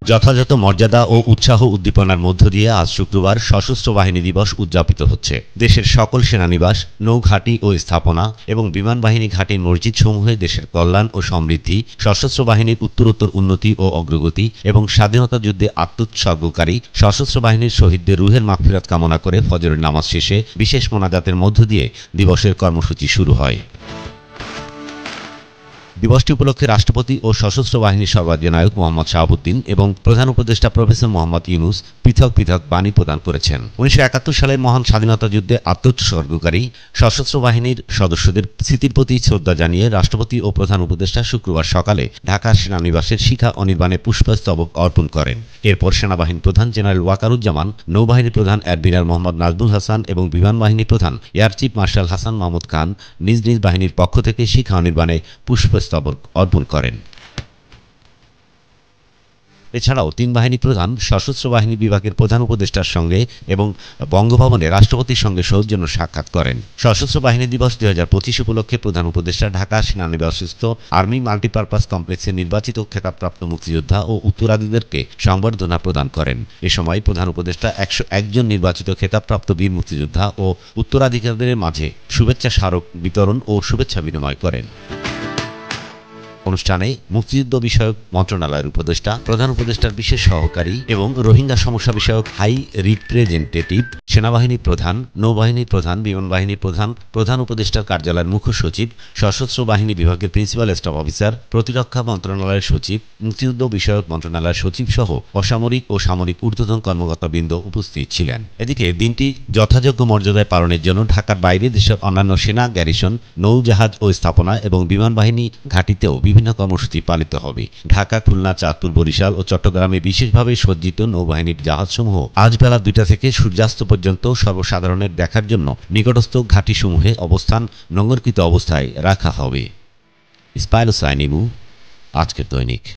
যথাযথ মর্যাদা ও উৎসাহ উদ্দীপনার মধ্য দিয়ে আজ শুক্রবার সশস্ত্র বাহিনী দিবস উদযাপিত হচ্ছে। দেশের সকল সেনানিবাস, নৌঘাঁটি ও স্থাপনা এবং বিমান বাহিনী ঘাঁটির মসজিদসমূহে দেশের কল্যাণ ও সমৃদ্ধি, সশস্ত্র বাহিনীর উত্তরোত্তর উন্নতি ও অগ্রগতি এবং স্বাধীনতা যুদ্ধে আত্মোৎসর্গকারী সশস্ত্র বাহিনীর শহীদদের রুহের মাগফিরাত কামনা করে ফজরের নামাজ শেষে বিশেষ মোনাজাতের মধ্য দিয়ে দিবসের কর্মসূচি শুরু হয়। দিবসটি উপলক্ষে রাষ্ট্রপতি ও সশস্ত্র বাহিনীর সর্বাধিনায়ক মোহাম্মদ শাহাবুদ্দিন এবং প্রধান উপদেষ্টা প্রফেসর মোহাম্মদ ইউনুস পৃথক পৃথক বাণী প্রদান করেছেন। ১৯৭১ সালের মহান স্বাধীনতা যুদ্ধে আত্মোৎসর্গকারী সশস্ত্র বাহিনীর সদস্যদের স্মৃতির প্রতি শ্রদ্ধা জানিয়ে রাষ্ট্রপতি ও প্রধান উপদেষ্টা শুক্রবার সকালে ঢাকা সেনানিবাসের শিখা অনির্বাণে পুষ্পস্তবক অর্পণ করেন। এরপর সেনাবাহিনী প্রধান জেনারেল ওয়াকারুজ্জামান, নৌবাহিনী প্রধান অ্যাডমিরাল মোহাম্মদ নাজমুল হাসান এবং বিমান বাহিনী প্রধান air chief marshal Hasan Mahmud Khan নিজ নিজ বাহিনীর পক্ষ থেকে শিখা অনির্বাণে পুষ্পস্তবক অর্পণ করেন। এছাড়াও তিন বাহিনী প্রধান, সশস্ত্র বাহিনী বিভাগের প্রধান উপদেষ্টার সঙ্গে এবং বঙ্গভবনে রাষ্ট্রপতির সঙ্গে সৌজন্য সাক্ষাৎ করেন। সশস্ত্র বাহিনী দিবস ২০২৫ উপলক্ষে প্রধান উপদেষ্টা ঢাকা সেনানিবাসস্থ আর্মি মাল্টিপারপাস কমপ্লেক্সের নির্বাচিত খেতাবপ্রাপ্ত মুক্তিযোদ্ধা ও উত্তরাধিকারীদেরকে সংবর্ধনা প্রদান করেন। এ সময় প্রধান উপদেষ্টা ১০১ জন নির্বাচিত খেতাবপ্রাপ্ত বীর মুক্তিযোদ্ধা ও উত্তরাধিকারীদের মাঝে শুভেচ্ছা স্মারক বিতরণ ও শুভেচ্ছা বিনিময় করেন। অনুষ্ঠানে মুক্তিযুদ্ধ বিষয়ক মন্ত্রণালয়ের উপদেষ্টা, প্রধান উপদেষ্টার বিশেষ সহকারী এবং রোহিঙ্গা সমস্যা বিষয়ক হাই রিপ্রেজেন্টেটিভ, সেনাবাহিনী প্রধান, নৌবাহিনী প্রধান, বিমান বাহিনী প্রধান, প্রধান উপদেষ্টার কার্যালয়ের মুখ্য সচিব, সশস্ত্র বাহিনী বিভাগের প্রিন্সিপাল স্টাফ অফিসার, প্রতিরক্ষা মন্ত্রণালয়ের সচিব, মুক্তিযুদ্ধ বিষয়ক মন্ত্রণালয়ের সচিব সহ অসামরিক ও সামরিক ঊর্ধ্বতন কর্মকর্তাবৃন্দ উপস্থিত ছিলেন। এদিকে দিনটি যথাযোগ্য মর্যাদায় পালনের জন্য ঢাকার বাইরে দেশের অন্যান্য সেনা গ্যারিসন, নৌজাহাজ ও স্থাপনা এবং বিমান বাহিনী ঘাঁটিতেও বিভিন্ন কর্মসূচি পালিত হবে। ঢাকা, খুলনা, চাঁদপুর, বরিশাল ও চট্টগ্রামে বিশেষভাবে সজ্জিত নৌবাহিনীর জাহাজসমূহ আজ বেলা ২টা থেকে সূর্যাস্ত পর্যন্ত সর্বসাধারণের দেখার জন্য নিকটস্থ ঘাঁটিসমূহে অবস্থান নোঙরকৃত অবস্থায় রাখা হবে। ইসমাইল হোসাইন ইমু, আজকের দৈনিক।